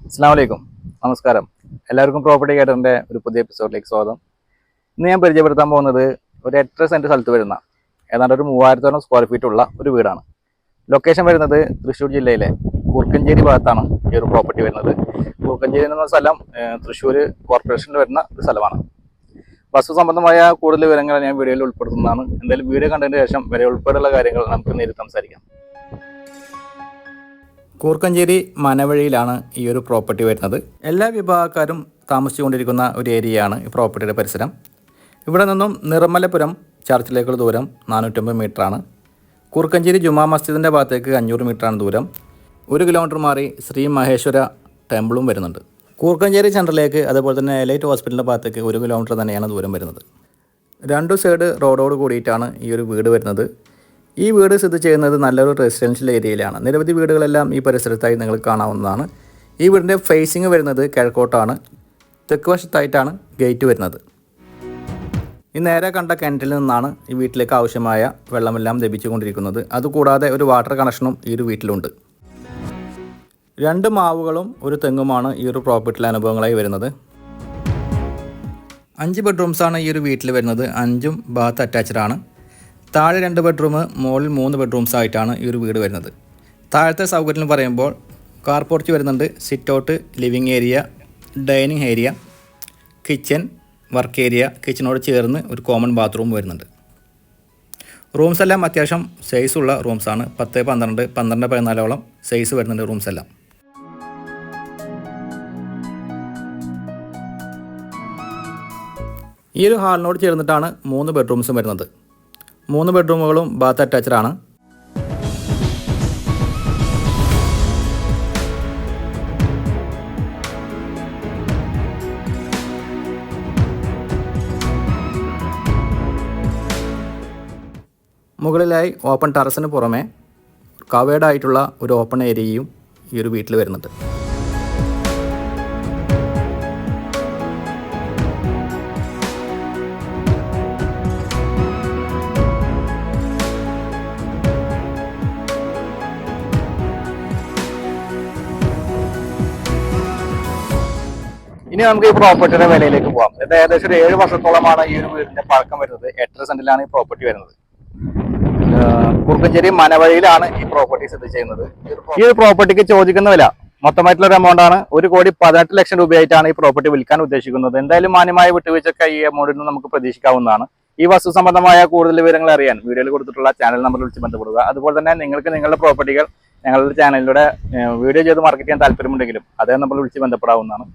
അസ്സലാമലൈക്കും, നമസ്കാരം. എല്ലാവർക്കും പ്രോപ്പർട്ടി ഗൈഡറിൻ്റെ ഒരു പുതിയ എപ്പിസോഡിലേക്ക് സ്വാഗതം. ഇന്ന് ഞാൻ പരിചയപ്പെടുത്താൻ പോകുന്നത് ഒരു 8 സെൻറ്റ് സ്ഥലത്ത് വരുന്ന ഏതാണ്ട് ഒരു 3000 സ്ക്വയർ ഫീറ്റ് ഉള്ള ഒരു വീടാണ്. ലൊക്കേഷൻ വരുന്നത് തൃശ്ശൂർ ജില്ലയിലെ കൂർക്കഞ്ചേരി ഭാഗത്താണ് ഈ ഒരു പ്രോപ്പർട്ടി വരുന്നത്. കൂർക്കഞ്ചേരി എന്ന സ്ഥലം തൃശ്ശൂർ കോർപ്പറേഷനിൽ വരുന്ന ഒരു സ്ഥലമാണ്. വസ്തു സംബന്ധമായ കൂടുതൽ വിവരങ്ങൾ ഞാൻ വീഡിയോയിൽ ഉൾപ്പെടുത്തുന്നതാണ്. എന്തായാലും വീഡിയോ കണ്ടതിന് ശേഷം വരെ ഉൾപ്പെടെയുള്ള കാര്യങ്ങൾ നമുക്ക് നേരിട്ട് സംസാരിക്കാം. കൂർക്കഞ്ചേരി മനവഴിയിലാണ് ഈ ഒരു പ്രോപ്പർട്ടി വരുന്നത്. എല്ലാ വിഭാഗക്കാരും താമസിച്ചുകൊണ്ടിരിക്കുന്ന ഒരു ഏരിയയാണ് ഈ പ്രോപ്പർട്ടിയുടെ പരിസരം. ഇവിടെ നിന്നും നിർമ്മലപുരം ചർച്ചിലേക്കുള്ള ദൂരം 450 മീറ്ററാണ്. കൂർക്കഞ്ചേരി ജുമാ മസ്ജിദിൻ്റെ ഭാഗത്തേക്ക് 500 മീറ്ററാണ് ദൂരം. 1 കിലോമീറ്റർ മാറി ശ്രീ മഹേശ്വര ടെമ്പിളും വരുന്നുണ്ട്. കൂർക്കഞ്ചേരി സെൻറ്ററിലേക്ക് അതുപോലെ തന്നെ എലൈറ്റ് ഹോസ്പിറ്റലിൻ്റെ ഭാഗത്തേക്ക് 1 കിലോമീറ്റർ തന്നെയാണ് ദൂരം വരുന്നത്. 2 സൈഡ് റോഡോട് കൂടിയിട്ടാണ് ഈ ഒരു വീട് വരുന്നത്. ഈ വീട് സ്ഥിതി ചെയ്യുന്നത് നല്ലൊരു റെസിഡൻഷ്യൽ ഏരിയയിലാണ്. നിരവധി വീടുകളെല്ലാം ഈ പരിസരത്തായി നിങ്ങൾക്ക് കാണാവുന്നതാണ്. ഈ വീടിൻ്റെ ഫേസിങ് വരുന്നത് കിഴക്കോട്ടാണ്. തെക്ക് വശത്തായിട്ടാണ് ഗേറ്റ് വരുന്നത്. ഈ നേരെ കണ്ട കിണറ്റിൽ നിന്നാണ് ഈ വീട്ടിലേക്ക് ആവശ്യമായ വെള്ളമെല്ലാം ലഭിച്ചുകൊണ്ടിരിക്കുന്നത്. അതുകൂടാതെ ഒരു വാട്ടർ കണക്ഷനും ഈ ഒരു വീട്ടിലുണ്ട്. 2 മാവുകളും ഒരു തെങ്ങുമാണ് ഈ ഒരു പ്രോപ്പർട്ടിയിലെ അനുഭവങ്ങളായി വരുന്നത്. 5 ബെഡ്റൂംസാണ് ഈ ഒരു വീട്ടിൽ വരുന്നത്. 5ഉം ബാത്ത് അറ്റാച്ച്ഡ് ആണ്. താഴെ 2 ബെഡ്റൂം, മുകളിൽ 3 ബെഡ്റൂംസ് ആയിട്ടാണ് ഈ ഒരു വീട് വരുന്നത്. താഴത്തെ സൗകര്യം എന്ന് പറയുമ്പോൾ കാർ പോർച്ച് വരുന്നുണ്ട്, sit out, living area, dining area, kitchen, work area, കിച്ചണോട് ചേർന്ന് ഒരു കോമൺ ബാത്റൂം വരുന്നുണ്ട്. റൂംസ് എല്ലാം അത്യാവശ്യം സൈസുള്ള റൂംസാണ്. 10, 12, 12, 14 സൈസ് വരുന്നുണ്ട് റൂംസ് എല്ലാം. ഈ ഒരു ഹാളിനോട് ചേർന്നിട്ടാണ് 3 ബെഡ്റൂംസും വരുന്നത്. 3 ബെഡ്റൂമുകളും ബാത്ത് അറ്റാച്ച്ഡ് ആണ്. മുകളിലായി ഓപ്പൺ ടെറസിന് പുറമെ കവേർഡ് ആയിട്ടുള്ള ഒരു ഓപ്പൺ ഏരിയയും ഈ ഒരു വീട്ടിൽ വരുന്നുണ്ട്. ഇനി നമുക്ക് ഈ പ്രോപ്പർട്ടിയുടെ വിലയിലേക്ക് പോകാം. ഇത് ഏകദേശം ഒരു 7 വർഷത്തോളമാണ് ഈ ഒരു വീടിന്റെ പഴക്കം വരുന്നത്. 8 സെന്റിലാണ് ഈ പ്രോപ്പർട്ടി വരുന്നത്. കൂർക്കഞ്ചേരി മനവഴിയിലാണ് ഈ പ്രോപ്പർട്ടി സ്ഥിതി ചെയ്യുന്നത്. ഈ ഒരു പ്രോപ്പർട്ടിക്ക് ചോദിക്കുന്ന വില മൊത്തമായിട്ടുള്ള ഒരു എമൗണ്ട് ആണ്. 1,18,00,000 രൂപയായിട്ടാണ് ഈ പ്രോപ്പർട്ടി വിൽക്കാൻ ഉദ്ദേശിക്കുന്നത്. എന്തായാലും മാന്യമായ വിട്ടുവീഴ്ചയൊക്കെ ഈ എമൗണ്ടിൽ നിന്ന് നമുക്ക് പ്രതീക്ഷിക്കാവുന്നതാണ്. ഈ വസ്തു സംബന്ധമായ കൂടുതൽ വിവരങ്ങൾ അറിയാൻ വീഡിയോയിൽ കൊടുത്തിട്ടുള്ള ചാനൽ നമ്പറിൽ വിളിച്ച് ബന്ധപ്പെടുക. അതുപോലെ തന്നെ നിങ്ങൾക്ക് നിങ്ങളുടെ പ്രോപ്പർട്ടികൾ ഞങ്ങളുടെ ചാനലിലൂടെ വീഡിയോ ചെയ്ത് മാർക്കറ്റ് ചെയ്യാൻ താല്പര്യമുണ്ടെങ്കിലും അതേ നമ്പറിൽ വിളിച്ച് ബന്ധപ്പെടാവുന്നതാണ്.